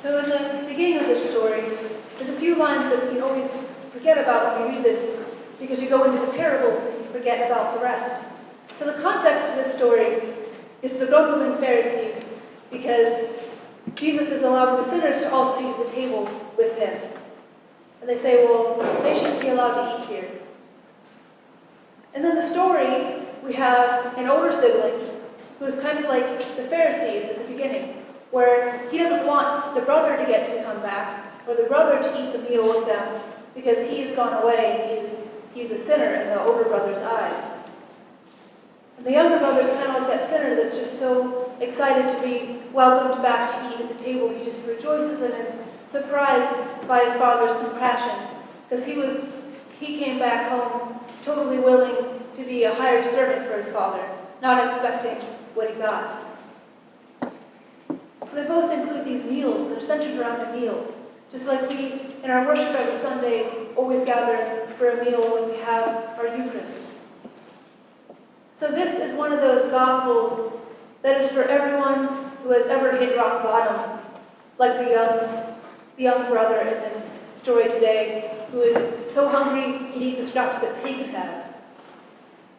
So in the beginning of this story, there's a few lines that we can always forget about when we read this, because you go into the parable and you forget about the rest. So the context of this story is the grumbling Pharisees, because Jesus is allowing the sinners to also eat at the table with him. And they say, well, they shouldn't be allowed to eat here. And then the story, we have an older sibling who is kind of like the Pharisees at the beginning, where he doesn't want the brother to get to come back, or the brother to eat the meal with them, because he's gone away and he's a sinner in the older brother's eyes. And the younger brother's kind of like that sinner that's just so excited to be welcomed back to eat at the table. He just rejoices and is surprised by his father's compassion, because he came back home totally willing to be a hired servant for his father, not expecting what he got. So they both include these meals that are centered around a meal. Just like we, in our worship every Sunday, always gather for a meal when we have our Eucharist. So this is one of those Gospels that is for everyone who has ever hit rock bottom, like the young brother in this story today, who is so hungry he'd eat the scraps that pigs have.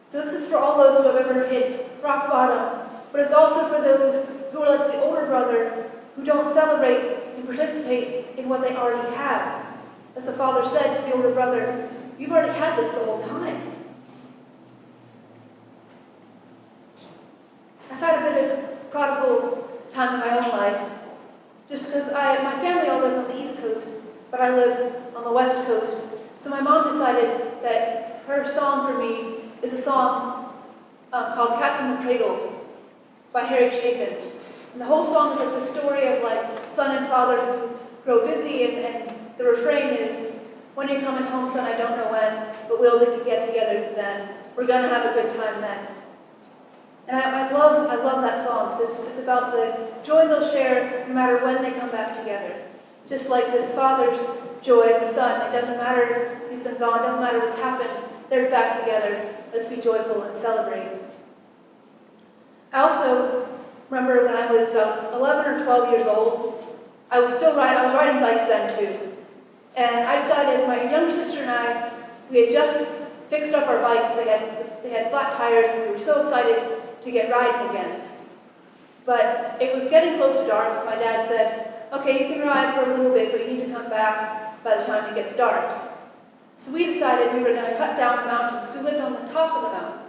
So this is for all those who have ever hit rock bottom, but it's also for those who are like the older brother, who don't celebrate and participate in what they already have. As the father said to the older brother, you've already had this the whole time. I've had a bit of prodigal time in my own life, just because my family all lives on the East Coast, but I live on the West Coast. So my mom decided that her song for me is a song called Cats in the Cradle by Harry Chapin. And the whole song is like the story of like son and father who grow busy, and the refrain is, when you're coming home, son, I don't know when, but we'll get together then. We're going to have a good time then. And I love that song. It's about the joy they'll share no matter when they come back together. Just like this father's joy, the son, it doesn't matter he's been gone, doesn't matter what's happened, they're back together. Let's be joyful and celebrate. I also remember when I was 11 or 12 years old, I was riding bikes then too. And I decided, my younger sister and I, we had just fixed up our bikes. They had flat tires, and we were so excited to get riding again. But it was getting close to dark, so my dad said, okay, you can ride for a little bit, but you need to come back by the time it gets dark. So we decided we were going to cut down the mountain, because we lived on the top of the mountain.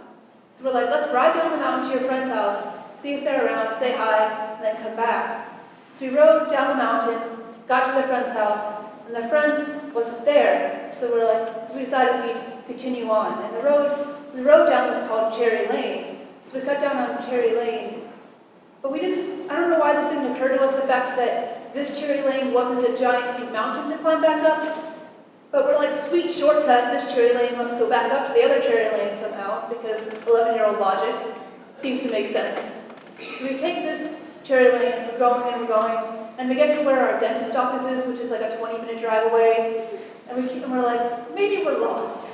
So we're like, let's ride down the mountain to your friend's house, see if they're around, say hi, and then come back. So we rode down the mountain, got to their friend's house, and the friend wasn't there. So we decided we'd continue on. And the road down was called Cherry Lane. So we cut down on Cherry Lane. But I don't know why this didn't occur to us, the fact that this Cherry Lane wasn't a giant steep mountain to climb back up. But we're like, sweet shortcut, this Cherry Lane must go back up to the other Cherry Lane somehow, because 11-year-old logic seems to make sense. So we take this Cherry Lane, and we're going, and we get to where our dentist office is, which is like a 20-minute drive away, and we're like, maybe we're lost.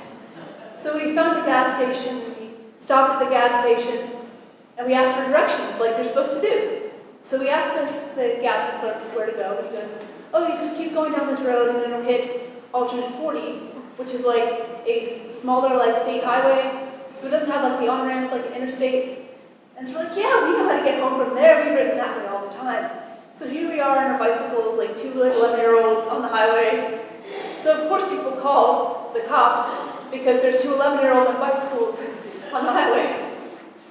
So we found a gas station, we stopped at the gas station, and we asked for directions, like you're supposed to do. So we asked the gas clerk where to go, and he goes, oh, you just keep going down this road, and it'll hit alternate 40, which is like a smaller like state highway, so it doesn't have like the on-ramps like an interstate. And so we're like, yeah, we know how to get home from there. We've ridden that way all the time. So here we are on our bicycles, like two 11-year-olds on the highway. So of course people call the cops because there's two 11-year-olds on bicycles on the highway.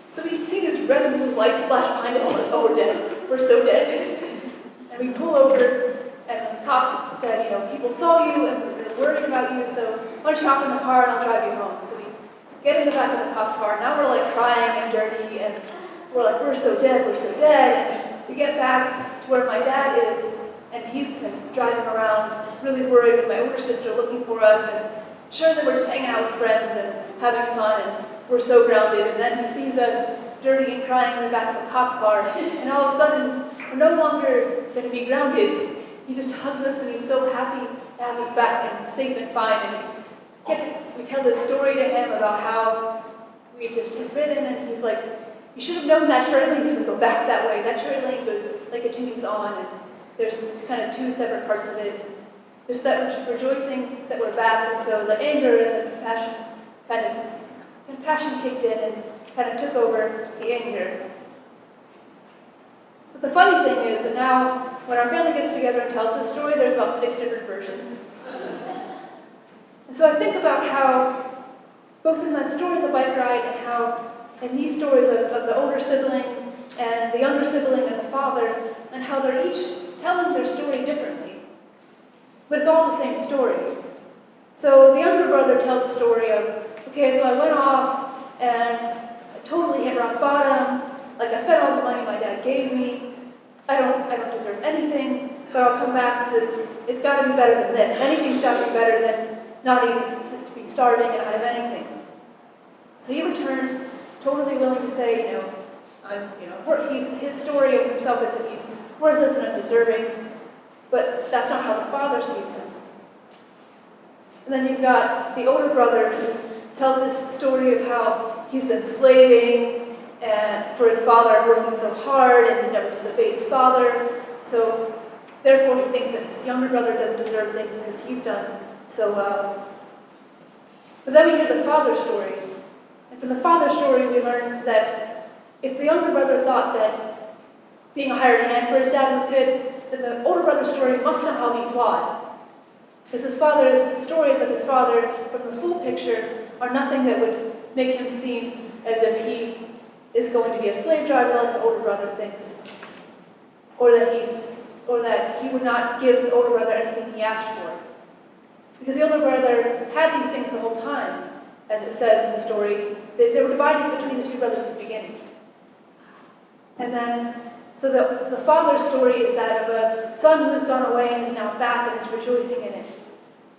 So we see this red and blue lights flash behind us, and we're like, oh, we're dead. We're so dead. And we pull over, and the cops said, people saw you and they're worried about you, so why don't you hop in the car and I'll drive you home. So we get in the back of the cop car. Now we're like crying and dirty, and we're like, we're so dead. And we get back to where my dad is, and he's been driving around really worried with my older sister looking for us, and sure that we're just hanging out with friends and having fun, and we're so grounded. And then he sees us dirty and crying in the back of a cop car, and all of a sudden, we're no longer going to be grounded. He just hugs us, and he's so happy to have us back and safe and fine. And we tell this story to him about how we just had ridden, and he's like, you should have known that Cherry Lane doesn't go back that way. That Cherry Lane goes like it continues on. And there's kind of two separate parts of it. There's that rejoicing that we're back, and so the anger and the compassion kicked in and kind of took over the anger. But the funny thing is that now, when our family gets together and tells this story, there's about 6 different versions. And so I think about how, both in that story of the bike ride and how in these stories of the older sibling and the younger sibling and the father, and how they're each telling their story differently. But it's all the same story. So the younger brother tells the story of, okay, so I went off and I totally hit rock bottom. Like, I spent all the money my dad gave me. I don't deserve anything, but I'll come back because it's got to be better than this. Anything's got to be better than not even to be starving and out of anything. So he returns, totally willing to say, his story of himself is that he's worthless and undeserving, but that's not how the father sees him. And then you've got the older brother who tells this story of how he's been slaving for his father and working so hard, and he's never disobeyed his father. So therefore he thinks that his younger brother doesn't deserve things because he's done so well. But then we hear the father's story. And from the father's story we learn that if the younger brother thought that being a hired hand for his dad was good, then the older brother's story must somehow be flawed. Because the stories of his father from the full picture are nothing that would make him seem as if he is going to be a slave driver like the older brother thinks. Or that he would not give the older brother anything he asked for. Because the older brother had these things the whole time, as it says in the story. They were divided between the two brothers at the beginning. And then, so the father's story is that of a son who has gone away and is now back and is rejoicing in it.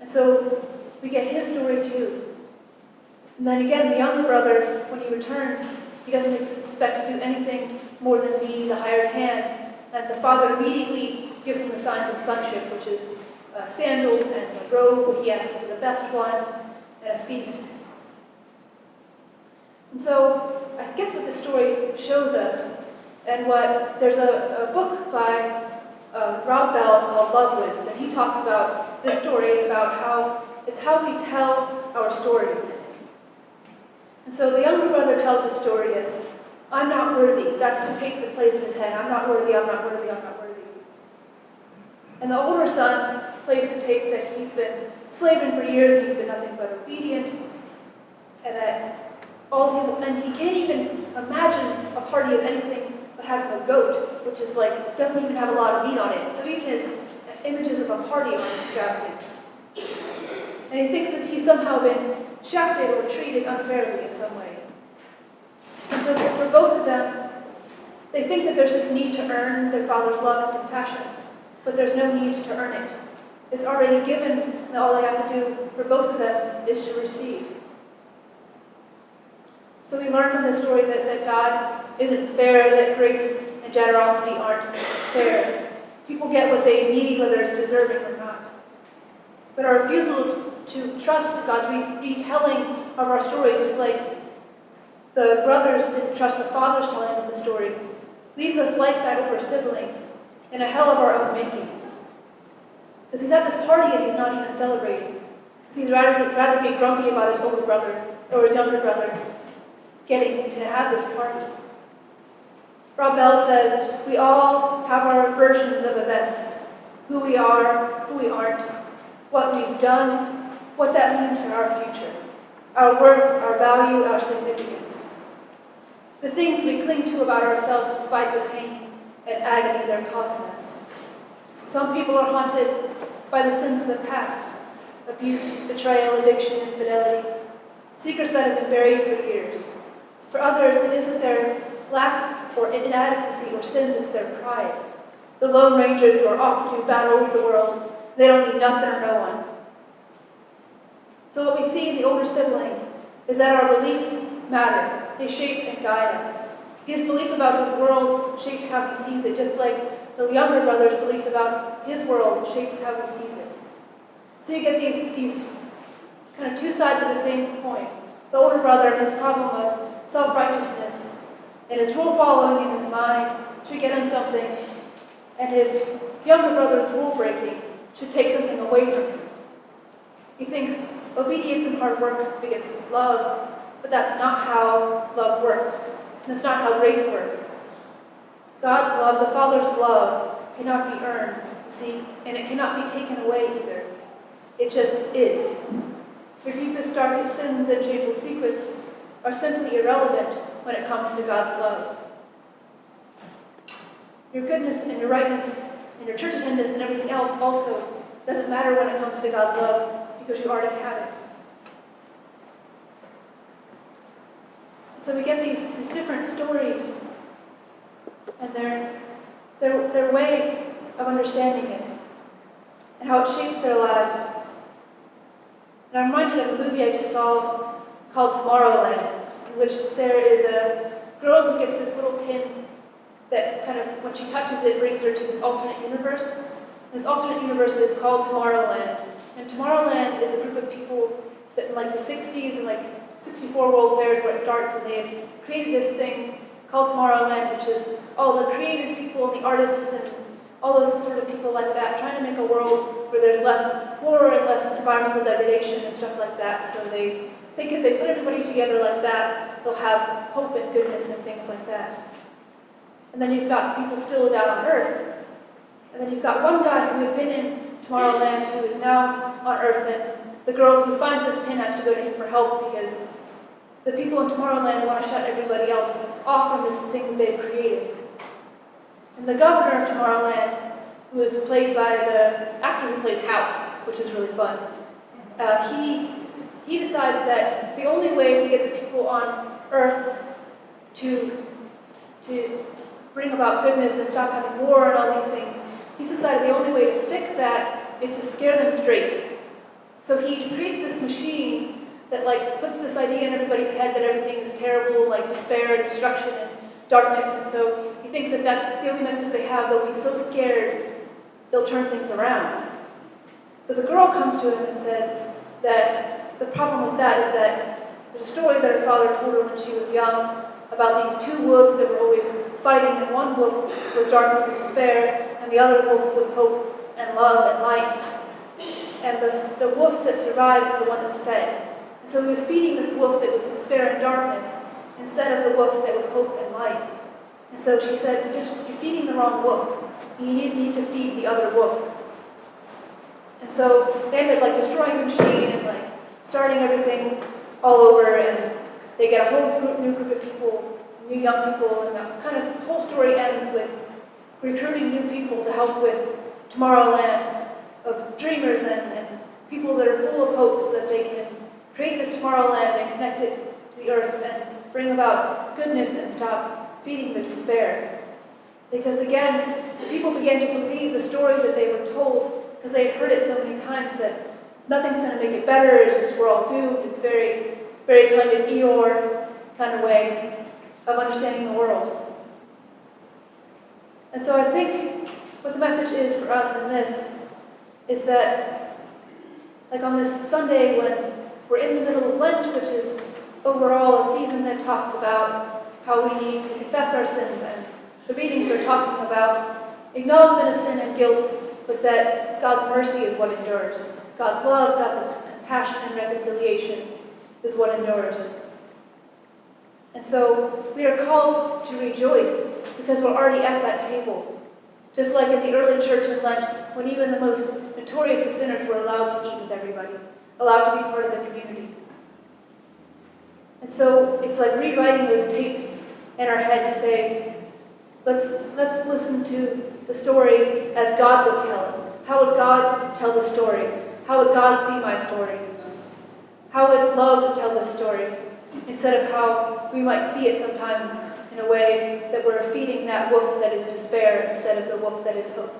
And so we get his story too. And then again, the younger brother, when he returns, he doesn't expect to do anything more than be the hired hand. And the father immediately gives him the signs of sonship, which is sandals and a robe. He asks for the best one and a feast. And so I guess what this story shows us, and there's a book by Rob Bell called Love Wins, and he talks about this story and about how it's how we tell our stories in it. And so the younger brother tells the story as, I'm not worthy. That's to take the place in his head. I'm not worthy, I'm not worthy, I'm not worthy. And the older son plays the tape that he's been slaving for years, he's been nothing but obedient, and that and he can't even imagine a party of anything but having a goat, which is like, doesn't even have a lot of meat on it. So even his images of a party are extravagant. And he thinks that he's somehow been shafted or treated unfairly in some way. And so for both of them, they think that there's this need to earn their father's love and compassion, but there's no need to earn it. It's already given, and all they have to do for both of them is to receive. So we learn from this story that God isn't fair, that grace and generosity aren't fair. People get what they need, whether it's deserving or not. But our refusal to trust God's retelling of our story, just like the brothers didn't trust the father's telling of the story, leaves us like that older sibling in a hell of our own making. Because he's at this party and he's not even celebrating. Because he'd rather be grumpy about his older brother or his younger brother getting to have this party. Rob Bell says, we all have our versions of events. Who we are, who we aren't, what we've done, what that means for our future, our worth, our value, our significance. The things we cling to about ourselves despite the pain and agony they're causing us. Some people are haunted by the sins of the past, abuse, betrayal, addiction, infidelity, secrets that have been buried for years. For others, it isn't their lack or inadequacy or sins, it's their pride. The Lone Rangers who are off to do battle with the world, they don't need nothing or no one. So what we see in the older sibling is that our beliefs matter. They shape and guide us. His belief about his world shapes how he sees it, just like the younger brother's belief about his world shapes how he sees it. So you get these kind of two sides of the same coin. The older brother and his problem of self-righteousness and his rule following in his mind should get him something, and his younger brother's rule breaking should take something away from him. He thinks obedience and hard work begets love, but that's not how love works. And that's not how grace works. God's love, the Father's love, cannot be earned, you see, and it cannot be taken away either. It just is. Your deepest, darkest sins and shameful secrets are simply irrelevant when it comes to God's love. Your goodness and your rightness and your church attendance and everything else also doesn't matter when it comes to God's love because you already have it. So we get these different stories and their way of understanding it and how it shapes their lives. And I'm reminded of a movie I just saw called Tomorrowland, in which there is a girl who gets this little pin that kind of, when she touches it, brings her to this alternate universe. This alternate universe is called Tomorrowland. And Tomorrowland is a group of people that in like the 60s and like 64 World Fairs where it starts, and they had created this thing called Tomorrowland, which is all the creative people and the artists and all those sort of people like that, trying to make a world where there's less war and less environmental degradation and stuff like that. So they think if they put everybody together like that, they'll have hope and goodness and things like that. And then you've got people still down on Earth. And then you've got one guy who had been in Tomorrowland who is now on Earth, and the girl who finds this pin has to go to him for help because the people in Tomorrowland want to shut everybody else off from this thing that they've created. And the governor of Tomorrowland, who is played by the actor who plays House, which is really fun, he decides that the only way to get the people on Earth to bring about goodness and stop having war and all these things, he's decided the only way to fix that is to scare them straight. So he creates this machine that like puts this idea in everybody's head that everything is terrible, like despair and destruction and darkness, and so he thinks that that's the only message they have. They'll be so scared, they'll turn things around. But the girl comes to him and says that the problem with that is that there's a story that her father told her when she was young about these two wolves that were always fighting, and one wolf was darkness and despair, and the other wolf was hope and love and light. And the wolf that survives is the one that's fed. And so he was feeding this wolf that was despair and darkness instead of the wolf that was hope and light. And so she said, you're feeding the wrong wolf. You need to feed the other wolf. And so they ended up like destroying the machine and like starting everything all over, and they get a whole new group of people, new young people, and the kind of whole story ends with recruiting new people to help with Tomorrowland of dreamers and people that are full of hopes that they can create this Tomorrowland and connect it to the earth and bring about goodness and stop feeding the despair. Because again, the people began to believe the story that they were told because they had heard it so many times that nothing's going to make it better, it's just we're all doomed. It's very, very kind of Eeyore kind of way of understanding the world. And so I think what the message is for us in this is that, like on this Sunday when we're in the middle of Lent, which is overall a season that talks about how we need to confess our sins, and the readings are talking about acknowledgement of sin and guilt, but that God's mercy is what endures. God's love, God's compassion and reconciliation is what endures. And so we are called to rejoice because we're already at that table. Just like in the early church in Lent, when even the most notorious of sinners were allowed to eat with everybody, allowed to be part of the community. And so it's like rewriting those tapes in our head to say, let's listen to the story as God would tell it. How would God tell the story? How would God see my story? How would love tell this story? Instead of how we might see it sometimes in a way that we're feeding that wolf that is despair instead of the wolf that is hope.